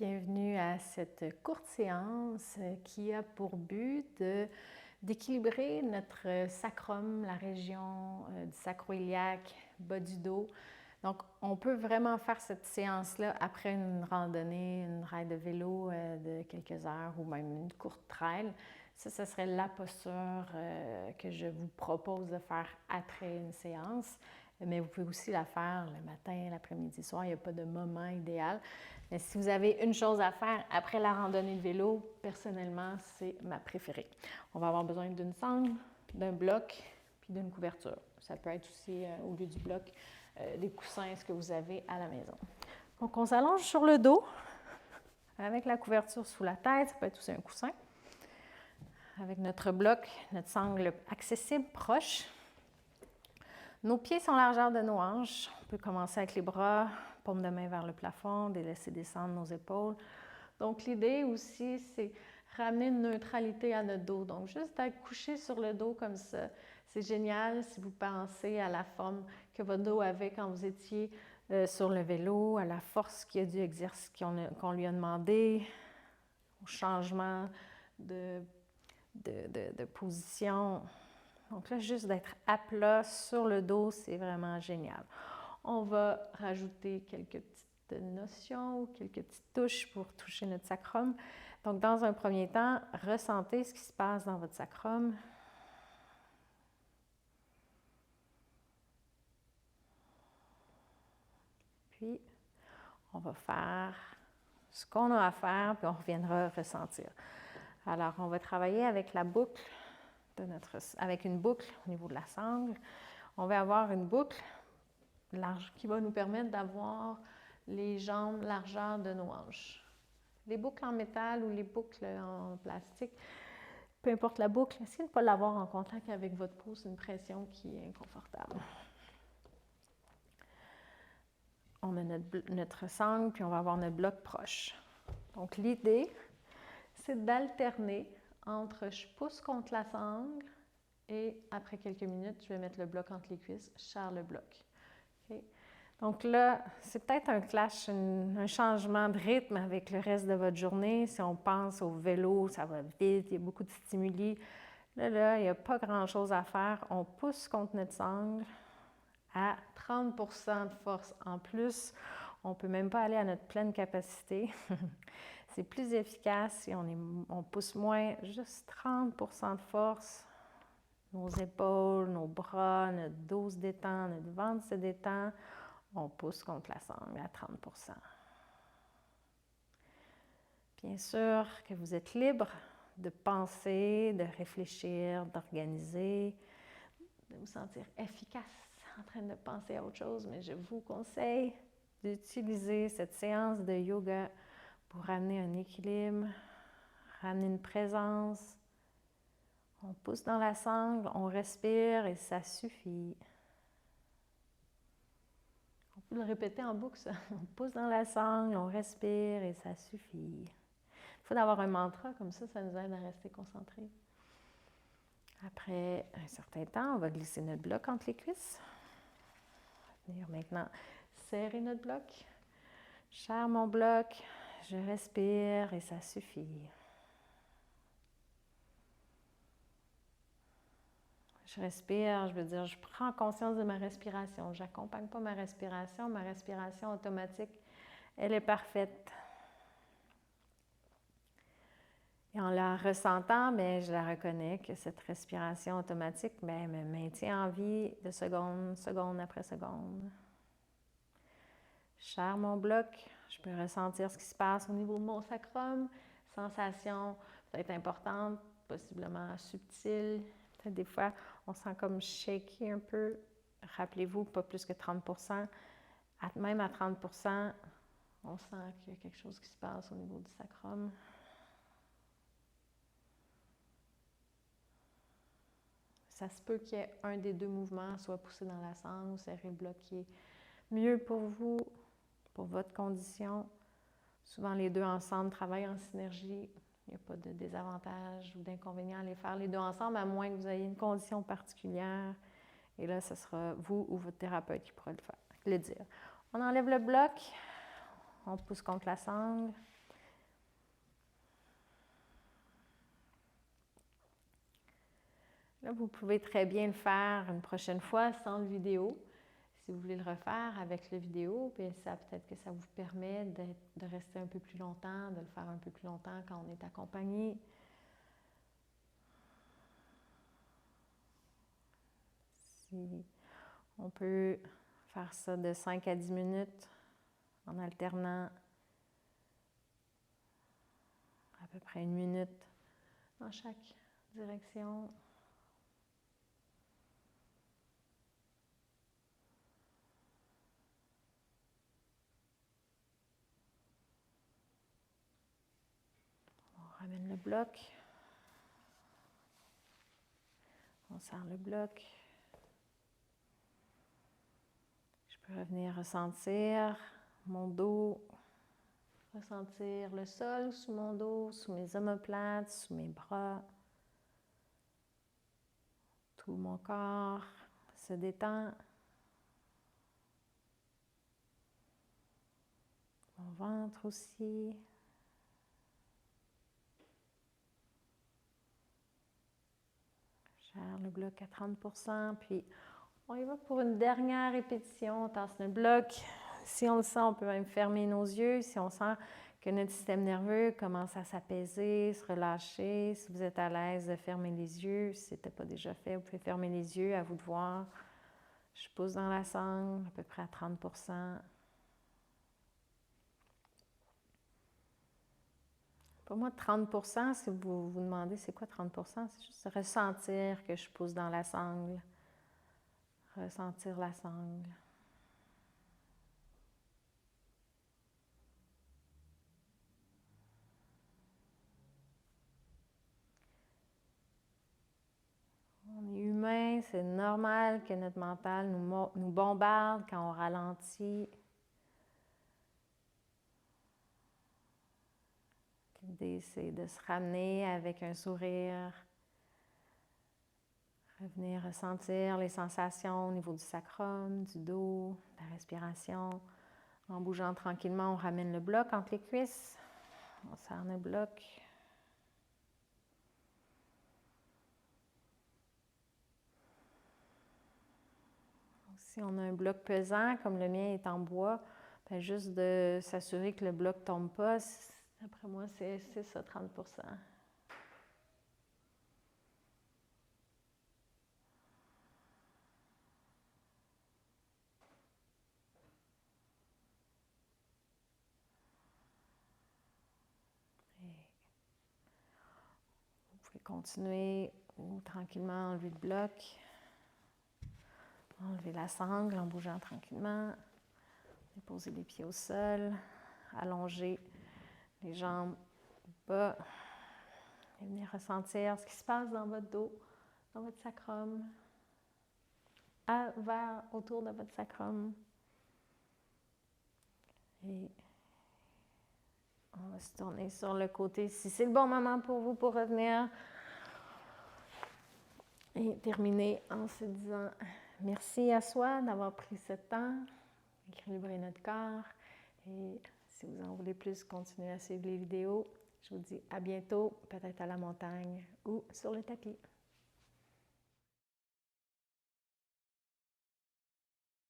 Bienvenue à cette courte séance qui a pour but d'équilibrer notre sacrum, la région du sacro-iliaque, bas du dos. Donc, on peut vraiment faire cette séance-là après une randonnée, une ride de vélo de quelques heures ou même une courte trail. Ça serait la posture que je vous propose de faire après une séance. Mais vous pouvez aussi la faire le matin, l'après-midi, soir. Il n'y a pas de moment idéal. Mais si vous avez une chose à faire après la randonnée de vélo, personnellement, c'est ma préférée. On va avoir besoin d'une sangle, d'un bloc, puis d'une couverture. Ça peut être aussi, au lieu du bloc, des coussins, ce que vous avez à la maison. Donc, on s'allonge sur le dos avec la couverture sous la tête. Ça peut être aussi un coussin. Avec notre bloc, notre sangle accessible, proche. Nos pieds sont largeur de nos hanches. On peut commencer avec les bras, paume de main vers le plafond, et laisser descendre nos épaules. Donc, l'idée aussi, c'est ramener une neutralité à notre dos. Donc, juste d'être couché sur le dos comme ça, c'est génial si vous pensez à la forme que votre dos avait quand vous étiez sur le vélo, à la force qu'il y a du exercice qu'on lui a demandé, au changement de position. Donc là, juste d'être à plat sur le dos, c'est vraiment génial. On va rajouter quelques petites notions ou quelques petites touches pour toucher notre sacrum. Donc, dans un premier temps, ressentez ce qui se passe dans votre sacrum. Puis, on va faire ce qu'on a à faire, puis on reviendra ressentir. Alors, on va travailler avec la boucle avec une boucle au niveau de la sangle. On va avoir une boucle large qui va nous permettre d'avoir les jambes largeur de nos hanches. Les boucles en métal ou les boucles en plastique, peu importe la boucle, essayez de ne pas l'avoir en contact avec votre peau, c'est une pression qui est inconfortable. On met notre sangle, puis on va avoir notre bloc proche. Donc l'idée, c'est d'alterner entre je pousse contre la sangle et après quelques minutes, je vais mettre le bloc entre les cuisses, je serre le bloc. Okay? Donc là, c'est peut-être un clash, un changement de rythme avec le reste de votre journée. Si on pense au vélo, ça va vite, il y a beaucoup de stimuli. Là, il n'y a pas grand-chose à faire. On pousse contre notre sangle à 30 % de force en plus. On ne peut même pas aller à notre pleine capacité. C'est plus efficace si on pousse moins, juste 30 % de force. Nos épaules, nos bras, notre dos se détend, notre ventre se détend. On pousse contre la sangle à 30 %. Bien sûr que vous êtes libre de penser, de réfléchir, d'organiser, de vous sentir efficace en train de penser à autre chose, mais je vous conseille d'utiliser cette séance de yoga pour ramener un équilibre, ramener une présence. On pousse dans la sangle, on respire et ça suffit. On peut le répéter en boucle, ça. On pousse dans la sangle, on respire et ça suffit. Il faut avoir un mantra, comme ça nous aide à rester concentrés. Après un certain temps, on va glisser notre bloc entre les cuisses. On va venir maintenant serrer notre bloc. Je serre mon bloc, je respire et ça suffit. Je respire, je veux dire, je prends conscience de ma respiration. Je n'accompagne pas ma respiration automatique, elle est parfaite. Et en la ressentant, bien, je la reconnais que cette respiration automatique bien, me maintient en vie de seconde après seconde. Je serre mon bloc, je peux ressentir ce qui se passe au niveau de mon sacrum, sensation peut-être importante, possiblement subtile. Peut-être des fois, on sent comme shaky un peu. Rappelez-vous, pas plus que 30 %. Même à 30 %, on sent qu'il y a quelque chose qui se passe au niveau du sacrum. Ça se peut qu'il y ait un des deux mouvements, soit pousser dans la sangle ou serrer le bloc, qui est mieux pour vous, pour votre condition. Souvent, les deux ensemble travaillent en synergie. Il n'y a pas de désavantage ou d'inconvénient à les faire les deux ensemble, à moins que vous ayez une condition particulière. Et là, ce sera vous ou votre thérapeute qui pourra le dire. On enlève le bloc, on pousse contre la sangle. Là, vous pouvez très bien le faire une prochaine fois sans le vidéo. Si vous voulez le refaire avec le vidéo, bien ça peut-être que ça vous permet de rester un peu plus longtemps, de le faire un peu plus longtemps quand on est accompagné. Si on peut faire ça de 5 à 10 minutes en alternant à peu près 1 minute dans chaque direction. On ramène le bloc. On serre le bloc. Je peux revenir ressentir mon dos, ressentir le sol sous mon dos, sous mes omoplates, sous mes bras. Tout mon corps se détend. Mon ventre aussi. Je gère le bloc à 30%, puis on y va pour une dernière répétition. On tasse le bloc. Si on le sent, on peut même fermer nos yeux. Si on sent que notre système nerveux commence à s'apaiser, se relâcher, si vous êtes à l'aise de fermer les yeux, si ce n'était pas déjà fait, vous pouvez fermer les yeux, à vous de voir. Je pousse dans la sangle, à peu près à 30%. Pour moi, 30%, si vous vous demandez c'est quoi 30%, c'est juste ressentir que je pousse dans la sangle. Ressentir la sangle. On est humain, c'est normal que notre mental nous bombarde quand on ralentit. L'idée, c'est de se ramener avec un sourire, revenir ressentir les sensations au niveau du sacrum, du dos, de la respiration. En bougeant tranquillement, on ramène le bloc entre les cuisses. On serre le bloc. Si on a un bloc pesant, comme le mien est en bois, bien juste de s'assurer que le bloc ne tombe pas, d'après moi, c'est ça, 30%. Vous pouvez continuer ou tranquillement enlever le bloc. Enlever la sangle en bougeant tranquillement. Déposer les pieds au sol. Allonger les jambes bas. Et venir ressentir ce qui se passe dans votre dos, dans votre sacrum. Autour de votre sacrum. Et on va se tourner sur le côté si c'est le bon moment pour vous pour revenir. Et terminer en se disant merci à soi d'avoir pris ce temps, d'équilibrer notre corps. Et si vous en voulez plus, continuez à suivre les vidéos. Je vous dis à bientôt, peut-être à la montagne ou sur le tapis.